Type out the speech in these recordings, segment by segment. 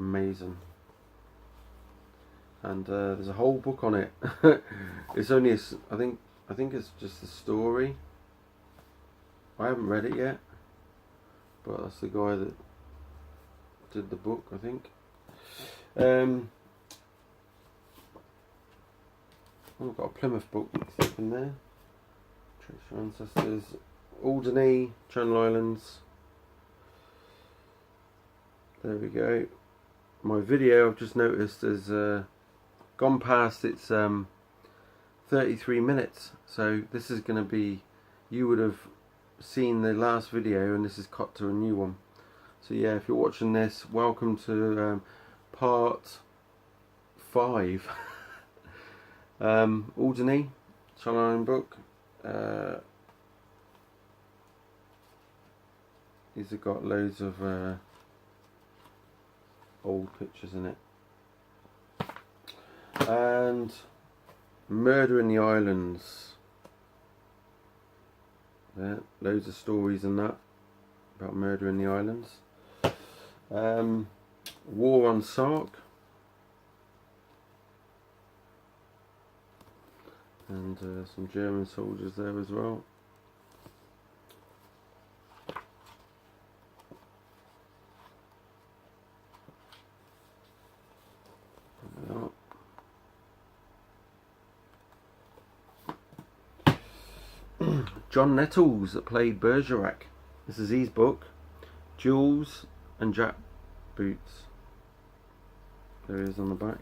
amazing. And there's a whole book on it. It's only I think it's just a story. I haven't read it yet, but that's the guy that did the book, I think. I've got a Plymouth book mixed up in there. Trace your ancestors. Guernsey Channel Islands. There we go. My video, I've just noticed, has gone past its 33 minutes. So this is going to be, you would have seen the last video and this is cut to a new one. So yeah, if you're watching this, welcome to part 5. Guernsey Channel Island book. These have got loads of old pictures in it. And Murder in the Islands. Yeah, loads of stories in that about murder in the islands. War on Sark. And some German soldiers there as well. John Nettles that played Bergerac. This is his book. Jules and Jack Boots. There he is on the back.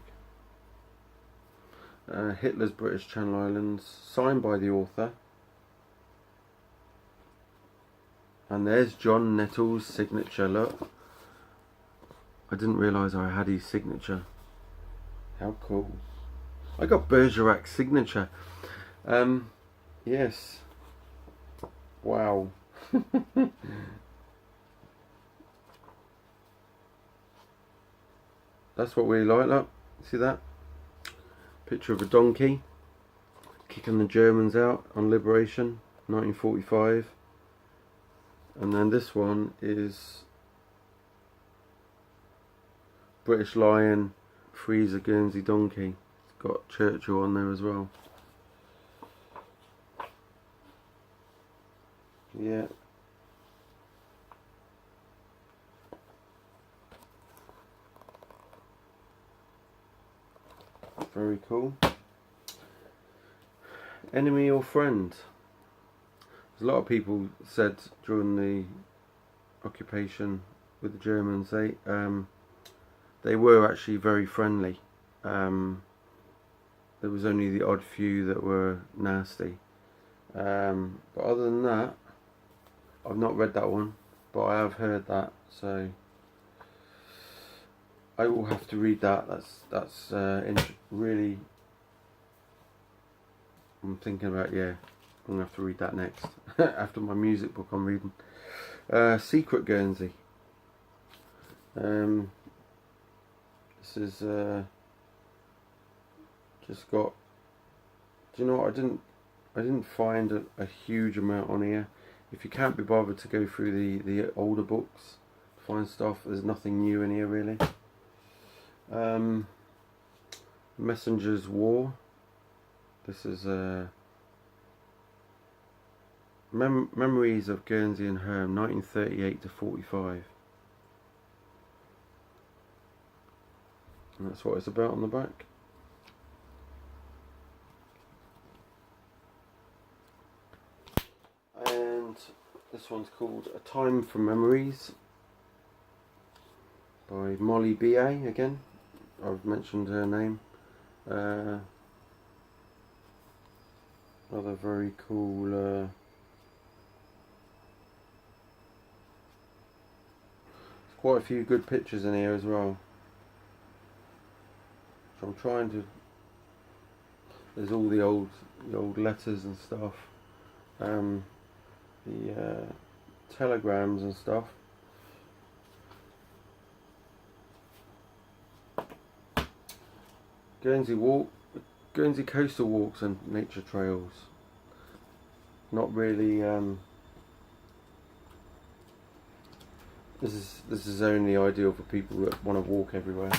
Hitler's British Channel Islands, signed by the author. And there's John Nettles' signature, look. I didn't realise I had his signature. How cool. I got Bergerac's signature. Yes. Wow. That's what we like, look. See that? Picture of a donkey kicking the Germans out on liberation, 1945. And then this one is British Lion frees a Guernsey donkey. It's got Churchill on there as well. Yeah. Very cool. Enemy or friend? There's a lot of people said during the occupation with the Germans, they were actually very friendly. There was only the odd few that were nasty. But other than that, I've not read that one, but I have heard that, so I will have to read that. That's really. I'm thinking about, yeah, I'm gonna have to read that next after my music book I'm reading. Secret Guernsey. This is just got. Do you know what? I didn't find a huge amount on here. If you can't be bothered to go through the older books to find stuff, there's nothing new in here really. Messenger's War. This is Memories of Guernsey and Herm, 1938 to 45. And that's what it's about on the back. And this one's called A Time for Memories by Molly B.A. again. I've mentioned her name. Another very cool there's quite a few good pictures in here as well. So I'm trying to, there's all the old letters and stuff, the telegrams and stuff. Guernsey coastal walks and nature trails. Not really This is only ideal for people that want to walk everywhere.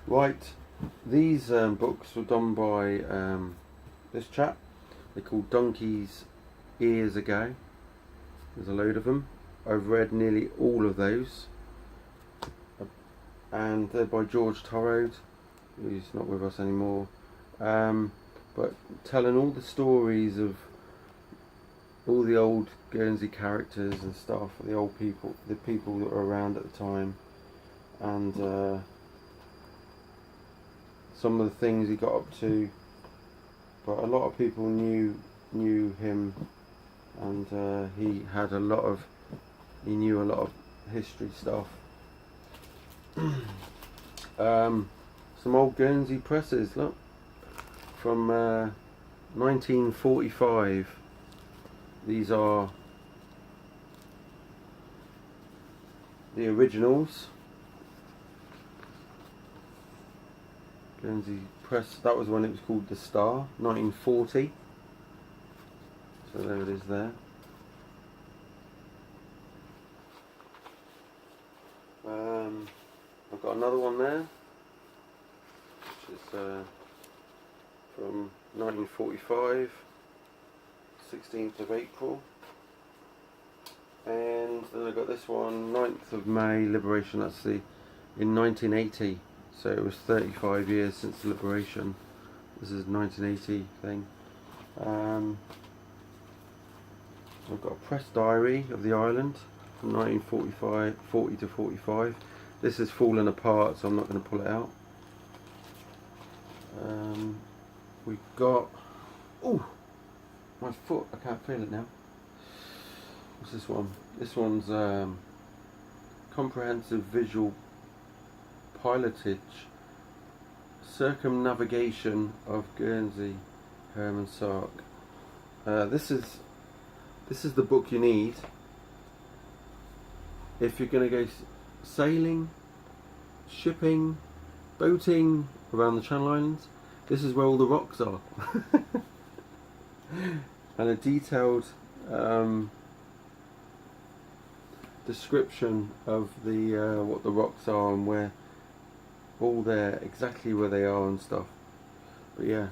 Right, these books were done by this chap. They're called Donkey's Ears Ago. There's a load of them. I've read nearly all of those, and they're by George Torrode, who's not with us anymore. But telling all the stories of all the old Guernsey characters and stuff, the old people, the people that were around at the time, and some of the things he got up to. But a lot of people knew him, and he knew a lot of history stuff. Some old Guernsey presses, look, from 1945. These are the originals. Guernsey Press, that was when it was called The Star, 1940. So there it is there. I've got another one there, which is from 1945, 16th of April. And then I've got this one, 9th of May, Liberation, that's in 1980. So it was 35 years since the liberation. This is 1980 thing. I've got a press diary of the island from 1940 to 45. This is falling apart, so I'm not going to pull it out. We've got, oh, my foot, I can't feel it now. What's this one? This one's comprehensive visual pilotage circumnavigation of Guernsey, Herman Sark. This is the book you need if you're going to go sailing, shipping, boating around the Channel Islands. This is where all the rocks are. And a detailed description of the what the rocks are and where all there, exactly where they are and stuff. But yeah.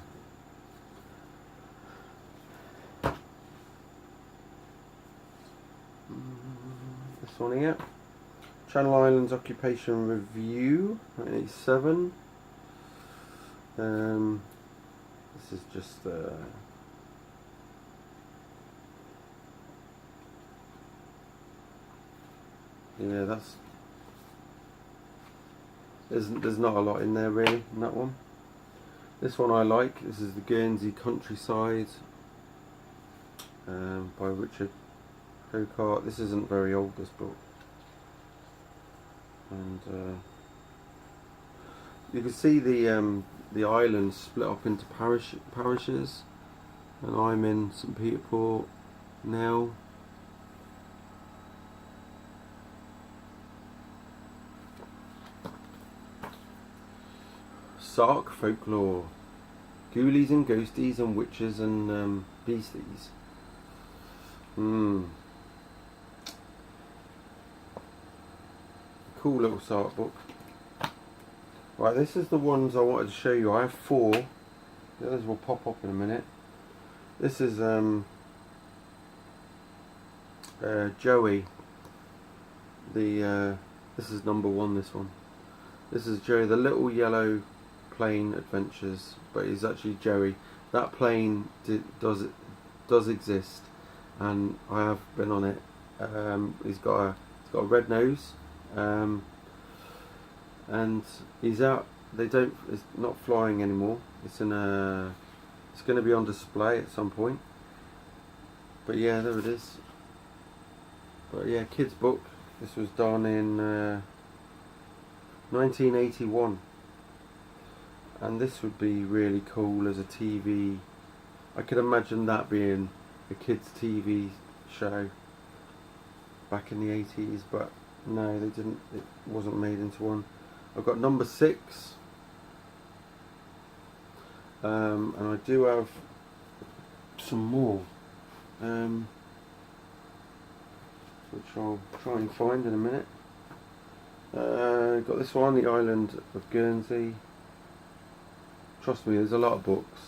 This one here, Channel Islands Occupation Review, 1987. This is just yeah, that's there's not a lot in there really in that one. This one I like. This is the Guernsey Countryside by Richard Hocart. This isn't very old, this book, and you can see the island split up into parishes, and I'm in St Peter Port now. Sark folklore, ghoulies and ghosties and witches and beasties. Cool little Sark book. Right, this is the ones I wanted to show you. I have 4. The others will pop up in a minute. This is Joey. This is number 1. This one. This is Joey, the little yellow plane adventures, but he's actually Joey. That plane does exist, and I have been on it. He's got a red nose, and he's out. It's not flying anymore. It's in a. It's going to be on display at some point. But yeah, there it is. But yeah, kids book. This was done in 1981. And this would be really cool as a TV. I could imagine that being a kids' TV show back in the 80s, but no, they didn't. It wasn't made into one. I've got number 6, and I do have some more. which I'll try and find in a minute. Got this one, the island of Guernsey. Trust me, there's a lot of books.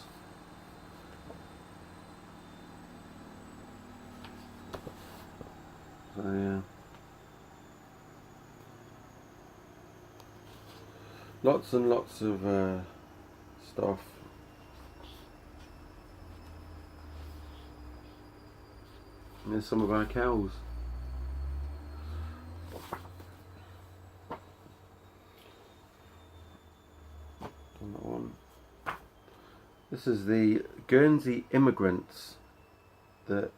So yeah, lots and lots of stuff. And there's some of our cows. On that one. This is the Guernsey immigrants that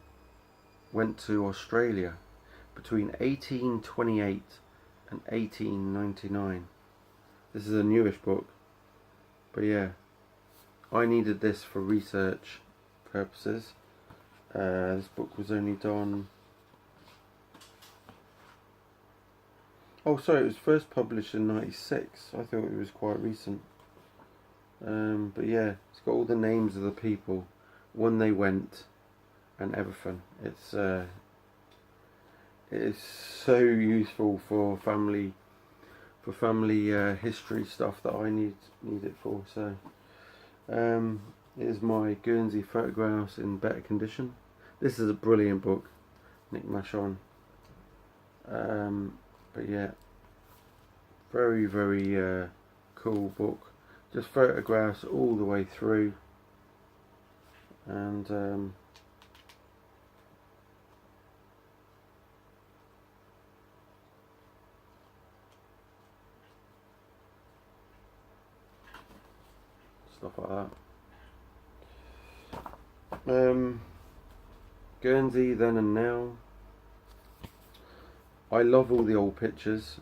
went to Australia between 1828 and 1899. This is a newish book, but yeah, I needed this for research purposes. This book was only done... Oh, sorry, it was first published in '96. I thought it was quite recent. But yeah, it's got all the names of the people, when they went, and everything. It is so useful for family history stuff that I need it for. So here's my Guernsey photographs in better condition. This is a brilliant book, Nick Mashon. But yeah, very cool book. Just photographs all the way through, and stuff like that. Guernsey then and now. I love all the old pictures.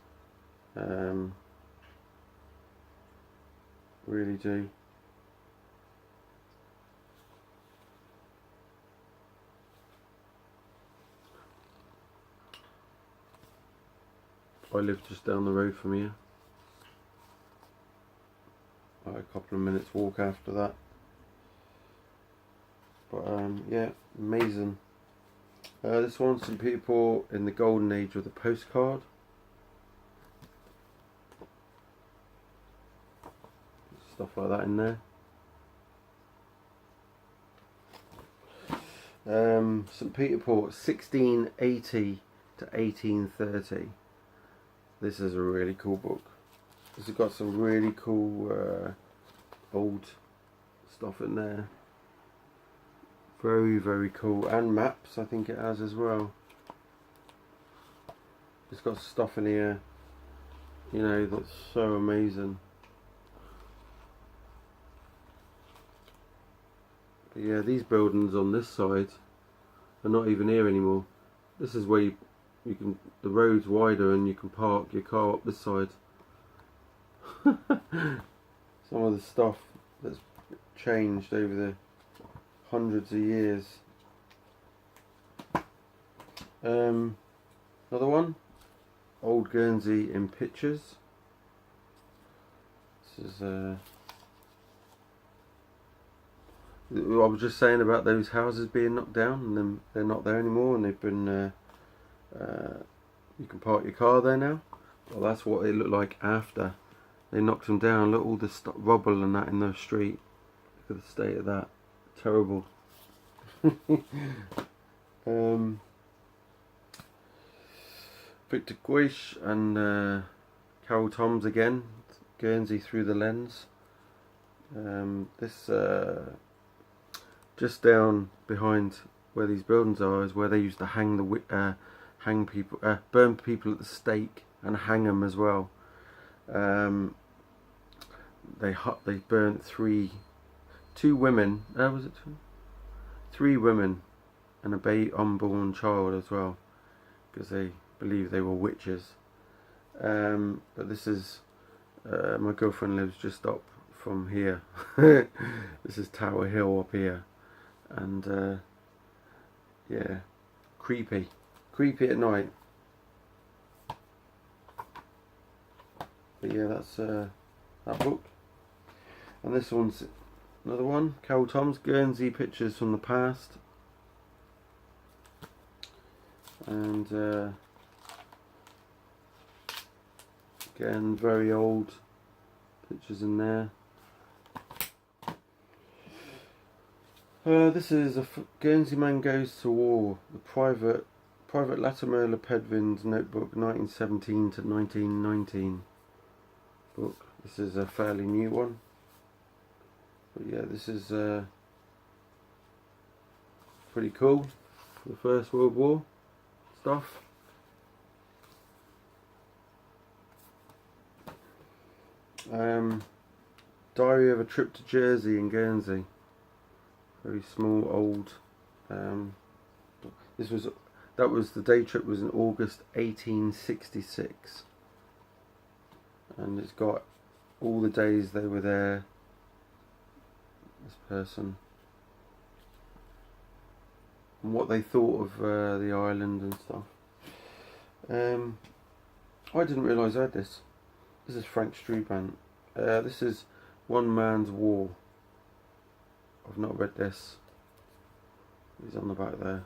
Really do. I live just down the road from here. A couple of minutes walk after that. But yeah, amazing. This one's some people in the golden age of the postcard. Stuff like that in there. St Peter Port, 1680 to 1830. This is a really cool book. This has got some really cool old stuff in there. Very cool, and maps I think it has as well. It's got stuff in here, you know, that's so amazing. But yeah, these buildings on this side are not even here anymore. This is where you can, the road's wider and you can park your car up this side. Some of the stuff that's changed over the hundreds of years. Another one, Old Guernsey in pictures. This is I was just saying about those houses being knocked down, and then they're not there anymore, and they've been you can park your car there now. Well, that's what it looked like after they knocked them down. Look, all the rubble and that in the street. Look at the state of that. Terrible. Victor Guiche and Carol Toms again, Guernsey through the lens. This just down behind where these buildings are is where they used to hang the burn people at the stake and hang them as well. They burnt two women. Was it two? 3 women and a unborn child as well, because they believe they were witches. But this is my girlfriend lives just up from here. This is Tower Hill up here, and yeah, creepy at night. But yeah, that's that book. And this one's another one, Carol Toms, Guernsey Pictures from the Past. and again, very old pictures in there. This is a Guernsey Man Goes to War, the Private Latimer Pedvin's notebook, 1917 to 1919 book. This is a fairly new one, but yeah, this is pretty cool for the First World War stuff. Diary of a Trip to Jersey in Guernsey. Very small, old. That was the day trip was in August 1866, and it's got all the days they were there. This person and what they thought of the island and stuff. I didn't realise I had this. This is Frank Struban. This is One Man's War. I've not read this. He's on the back there.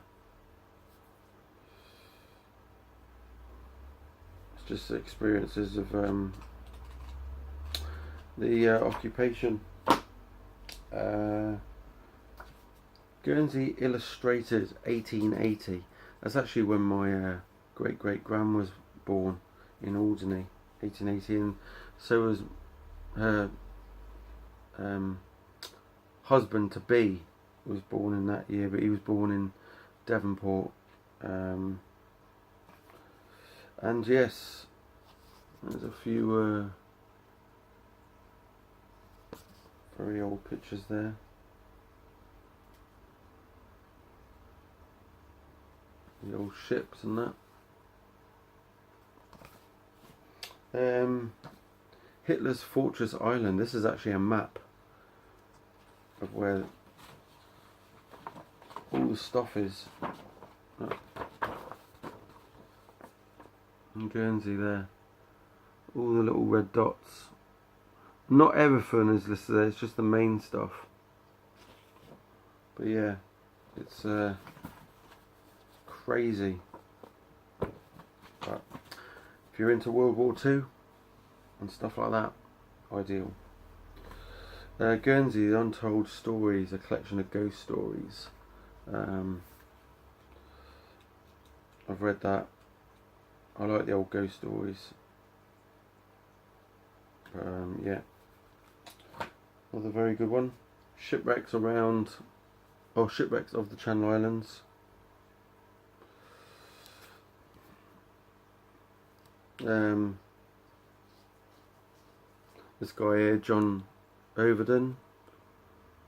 It's just the experiences of the occupation. Guernsey Illustrated 1880. That's actually when my great-great-gran was born in Alderney, 1880, and so was her husband to be was born in that year, but he was born in Devonport. And yes, there's a few very old pictures there. The old ships and that. Hitler's Fortress Island. This is actually a map of where all the stuff is. In Guernsey there. All the little red dots. Not everything is listed there, it's just the main stuff. But yeah, it's crazy. But if you're into World War II and stuff like that, ideal. Guernsey, The Untold Stories, a collection of ghost stories. I've read that. I like the old ghost stories. Yeah, another very good one. Shipwrecks around, or shipwrecks of the Channel Islands. This guy here, John Overden,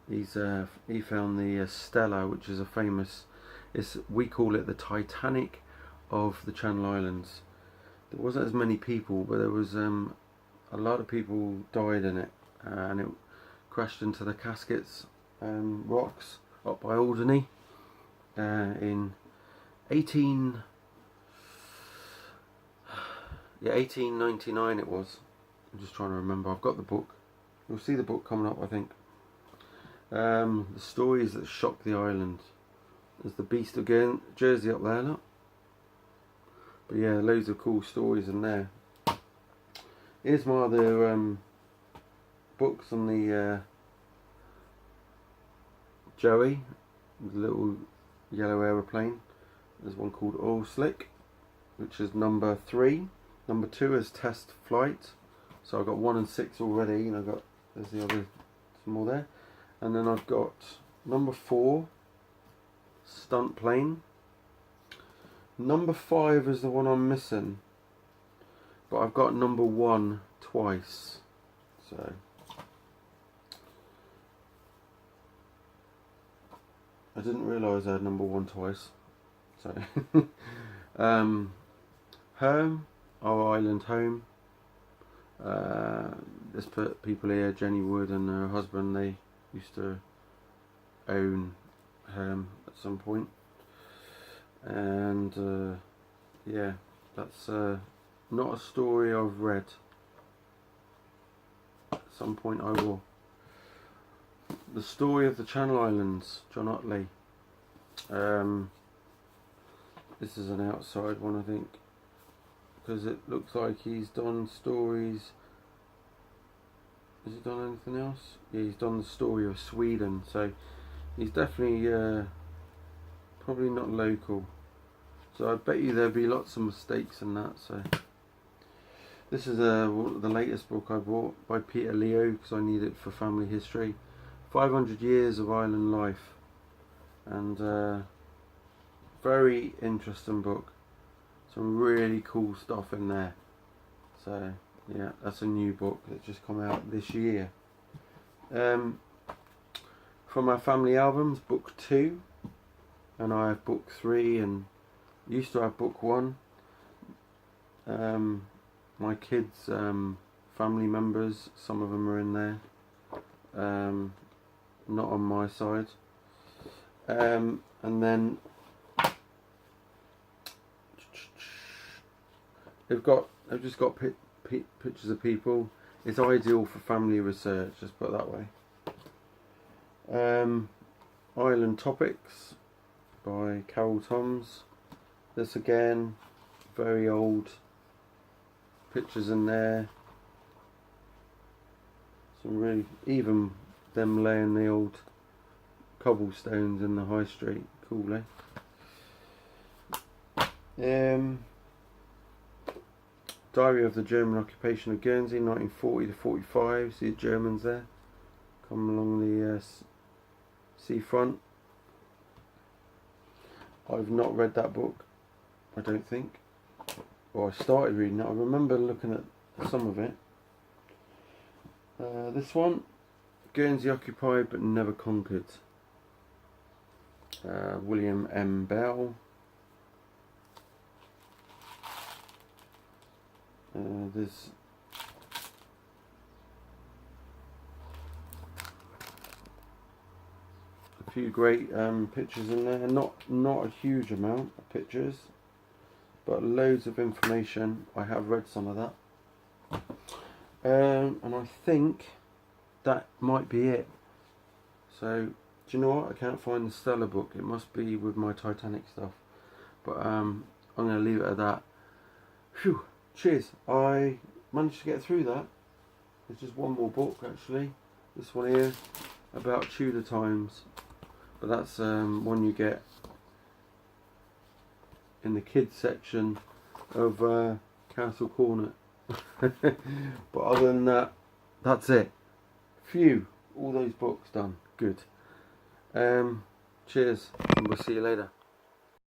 he found the Stella, which is a famous. We call it the Titanic of the Channel Islands. There wasn't as many people, but there was a lot of people died in it, and it crashed into the Casquets rocks up by Alderney in 1899 it was. I'm just trying to remember. I've got the book. You'll see the book coming up, I think. The stories that shocked the island. There's the Beast of Jersey up there, look. But yeah, loads of cool stories in there. Here's my other books on the Joey, the little yellow aeroplane. There's one called Oil Slick, which is number 3. Number 2 is Test Flight. So I've got 1 and 6 already, and there's the other, some more there. And then I've got number 4, Stunt Plane. Number 5 is the one I'm missing, but I've got number 1 twice. So I didn't realise I had number 1 twice. So Home, Our Island Home. There's people here, Jenny Wood and her husband, they used to own Home at some point. And yeah, that's not a story I've read. At some point I will. The Story of the Channel Islands, John Otley. This is an outside one, I think, because it looks like he's done stories. Has he done anything else? Yeah, he's done the story of Sweden, so he's definitely probably not local. So I bet you there'll be lots of mistakes in that. So this is the latest book I bought by Peter Leo, because I need it for family history. 500 Years of Island Life, and very interesting book. Some really cool stuff in there. So yeah, that's a new book that's just come out this year. From our family albums, book 2, and I have book 3, and used to have book 1. My kids' family members, some of them are in there. Not on my side. And then they've just got pictures of people. It's ideal for family research, just put it that way. Island Topics by Carol Toms. This again, very old pictures in there. Some really, even them laying the old cobblestones in the high street. Cool, eh? Diary of the German Occupation of Guernsey, 1940 to 45. See the Germans there, come along the seafront. I've not read that book, I don't think. Or I started reading it. I remember looking at some of it. This one, Guernsey Occupied but Never Conquered. William M. Bell. There's a few great pictures in there. Not a huge amount of pictures, but loads of information. I have read some of that. And I think that might be it. So, do you know what? I can't find the Stella book. It must be with my Titanic stuff. But I'm going to leave it at that. Phew, cheers. I managed to get through that. There's just one more book actually. This one here, about Tudor times. But that's one you get in the kids section of Castle Cornet. But other than that, that's it. Phew, all those books done. Good. Cheers, and we'll see you later.